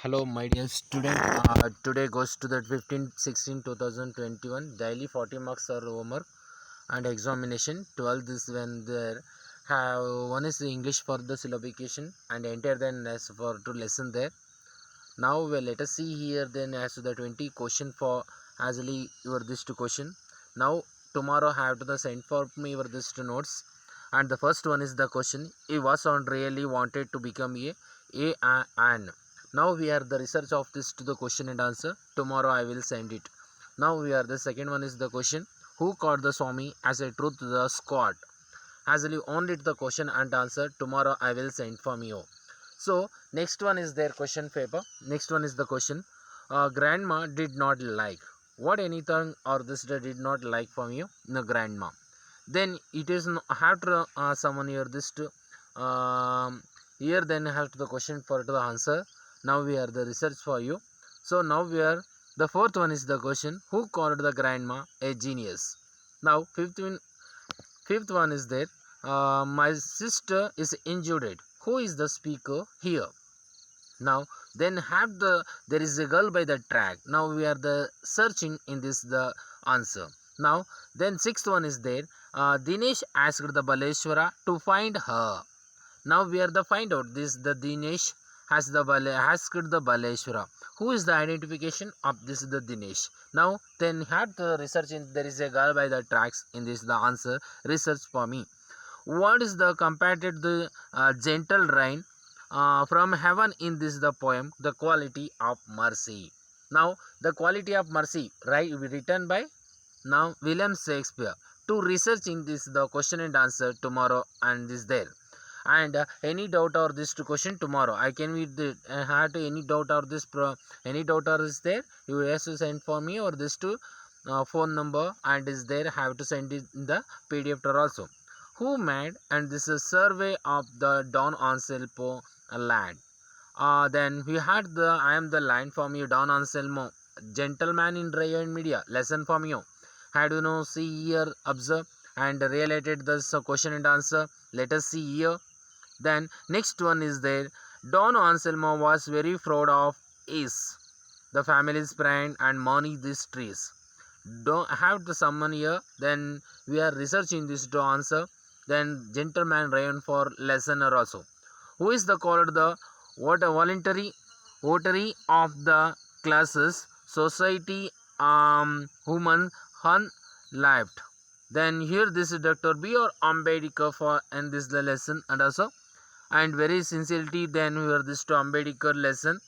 Hello, my dear student. Today goes to the 15 16 2021 daily 40 marks are homework and examination. 12th is when there have one is the English for the syllabication and enter then as for to lesson there. Now let us see here then as to the 20 question for asly your this to question. Now tomorrow have to the send for me your this to notes, and the first one is the question. He was on really wanted to become a an. Now we are the research of this to the question and answer. Tomorrow I will send it. Now we are the second one is the question. Who caught the Swami as a truth the squad? As you owned it the question and answer. Tomorrow I will send from you. So next one is their question paper. Next one is the question. Grandma did not like what anything or this did not like from you. No grandma. Then it is have to someone here this to here then have to the question for to the answer. Now we are the research for you. So now we are the fourth one is the question. Who called the grandma a genius? Now fifth one is there. My sister is injured. Who is the speaker here? Now then have the there is a girl by the track. Now we are the searching in this the answer. Now then sixth one is there. Dinesh asked the Baleshwara to find her. Now we are the find out this the Dinesh has the asked the Baleshwara. Who is the identification of this the Dinesh? Now then have the research in there is a girl by the tracks in this the answer research for me. What is the compared to the gentle rain from heaven in this the poem the quality of mercy? Now the quality of mercy right written by now William Shakespeare. To research in this the question and answer tomorrow and this there. And any doubt or this to question tomorrow I can read the have to any doubt or this any doubt or is there you have to send for me or this to phone number and is there have to send it in the PDF also. Who made and this is survey of the Don Anselmo land. Then we had the I am the line from you Don Anselmo, gentleman in radio and media lesson from you. Had you know see here observe and related this question and answer. Let us see here. Then next one is there. Don Anselmo was very proud of is the family's pride and money these trees. Don't have the someone here. Then we are researching this to answer. Then gentleman Ryan for listener also. Who is the called the what a voluntary votary of the classes society human hun left. Then here this is Dr. B or Ambedkar for and this the lesson and also and very sincerity then we are this to Ambedkar lesson.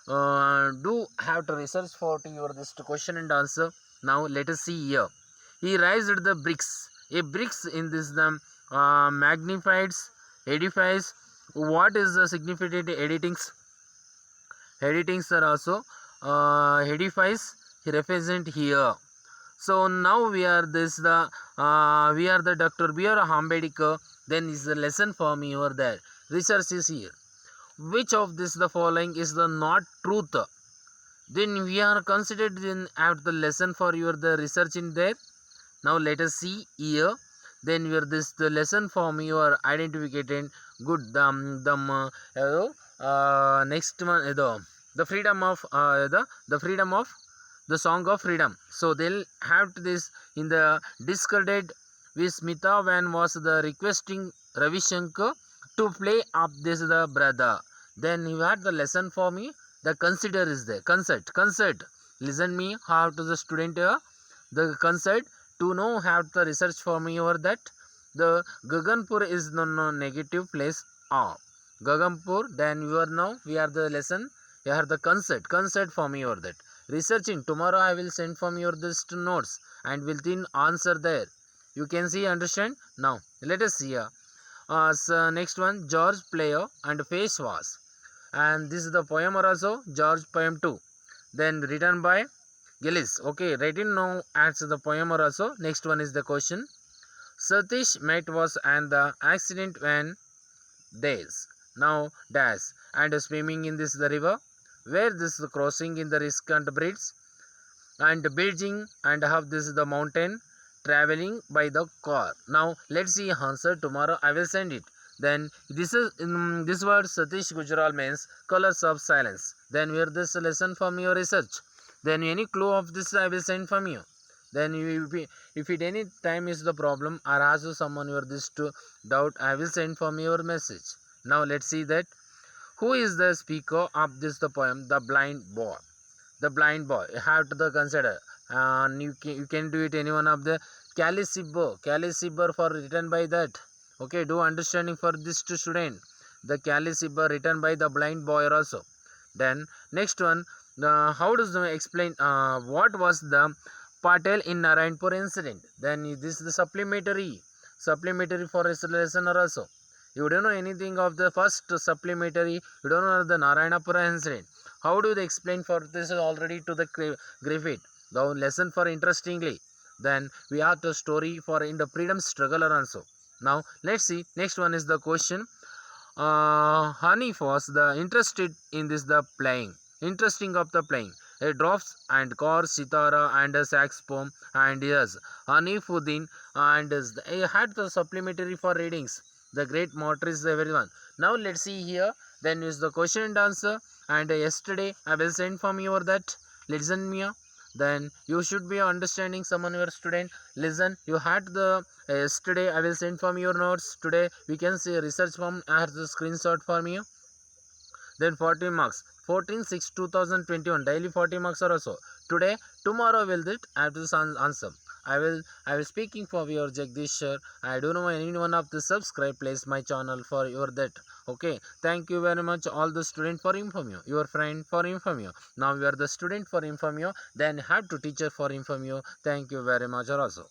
Do have to research for to your this to question and answer. Now let us see here. He raised the bricks. A bricks in this the magnifies, edifies. What is the significant editings? Editings are also edifies represent here. So now we are this the we are the Dr. B. R. Ambedkar. Then is the lesson for me over there. Research is here. Which of this the following is the not truth? Then we are considered in at the lesson for your the research in there. Now let us see here. Then we are this the lesson for me your identification good next one the freedom of the freedom of the song of freedom. So they'll have this in the discarded with Smita when was the requesting Ravi Shankar to play up this the brother. Then you had the lesson for me. The consider is there. Concert. Listen me how to the student here. The concert to know have the research for me over that. The Gaganpur is no negative place of Gaganpur. Then you are now we are the lesson. You are the concert for me over that. Researching tomorrow I will send from your this to notes and will then answer there. You can see understand now. Let us see here. So next one George Player and Face Was, and this is the poem also George poem 2. Then written by Gillis. Okay, written now as the poem also. Next one is the question. Satish met was and the accident when days now dash and swimming in this the river where this crossing in the risk and bridge and building and have this the mountain traveling by the car. Now let's see answer tomorrow I will send it. Then this word Satish Gujral means colors of silence. Then where this lesson from your research. Then any clue of this I will send from you. Then if it any time is the problem or ask you someone your this to doubt, I will send from your message. Now let's see that who is the speaker of this the poem The Blind Boy. The Blind Boy, you have to the consider, and you can do it any one of the Calisibur for written by that. Okay, do understanding for this to student. The Calisibur written by The Blind Boy also. Then next one, how does the explain what was the Patel in Narayanpur incident. Then this is the supplementary for this lesson also. You don't know anything of the first supplementary, you don't know the Narayanapura incident. How do they explain for this already to the Griffith? The lesson for interestingly. Then we have the story for in the freedom struggle also. Now let's see. Next one is the question. Hanif was the interested in this the playing. Interesting of the playing. A drops and core sitara and a saxophone and yes, Hanifuddin and he had the supplementary for readings. The great motorist everyone. Now let's see here. Then is the question and answer. And yesterday I will send from you that. Listen me. Then you should be understanding someone your student. Listen, you had the yesterday I will send from your notes. Today we can see research from I have the screenshot for me. Then 40 marks. 14/6/2021 daily 40 marks are also. Today, tomorrow will that I have to answer. I will speaking for your Jagdish sir. I don't know any one of the subscribe please my channel for your that. Okay. Thank you very much all the student for inform you. Your friend for inform you. Now you are the student for inform you. Then have to teacher for inform you. Thank you very much also.